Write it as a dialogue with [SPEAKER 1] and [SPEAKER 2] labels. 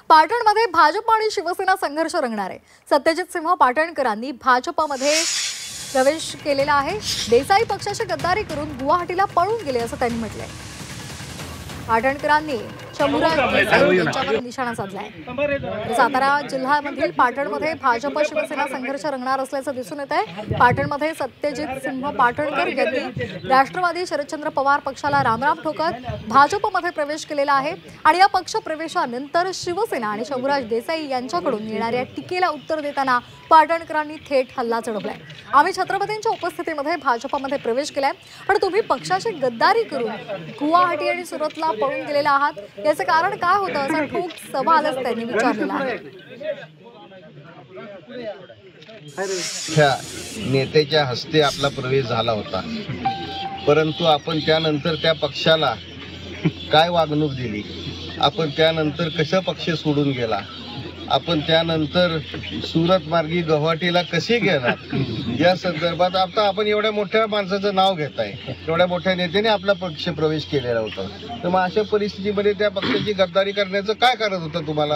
[SPEAKER 1] पाटणमध्ये भाजप आणि शिवसेना संघर्ष रंगणार आहे। सत्यजित सिंह पाटणकरांनी भाजपमध्ये प्रवेश केलेला आहे। देसाई पक्षाची गद्दारी करून गुवाहाटीला पळून गेले असं त्यांनी म्हटलंय। पाटणकरांनी शंभूराज देसाई यांच्यावर निशाणा साधलाय। सातारा जिल्ह्यामधील पाटणमध्ये भाजप शिवसेना संघर्ष रंगणार असल्याचं दिसून येत आहे। पाटणमध्ये सत्यजित सिंह पाटणकर यांनी राष्ट्रवादी शरदचंद्र पवार पक्षाला रामराम ठोकत भाजपमध्ये प्रवेश केलेला आहे आणि या पक्ष प्रवेशानंतर शिवसेना आणि शंभूराज देसाई यांच्याकडून येणाऱ्या टीकेला उत्तर देताना पाटणकरांनी थेट हल्ला चढवलाय। आम्ही छत्रपतींच्या उपस्थितीमध्ये भाजपमध्ये प्रवेश केलाय, पण तुम्ही पक्षाची गद्दारी करून गुवाहाटी आणि सुरतला पळून गेलेला आहात, याचे कारण काय होतं असा ठोक सवालच त्यांनी विचारलेला आहे।
[SPEAKER 2] त्या नेत्याच्या हस्ते आपला प्रवेश झाला होता, परंतु आपण त्यानंतर त्या पक्षाला काय वागणूक दिली, आपण त्यानंतर कसा पक्ष सोडून गेला, आपण त्यानंतर सुरत मार्गी गुवाहाटीला कसे गेलात, या संदर्भात आता आपण एवढ्या मोठ्या माणसाचं नाव घेताय, एवढ्या मोठ्या नेत्याने आपला पक्ष प्रवेश केलेला होता, तर मग अशा परिस्थितीमध्ये त्या पक्षाची गद्दारी करण्याचं काय कारण होतं तुम्हाला?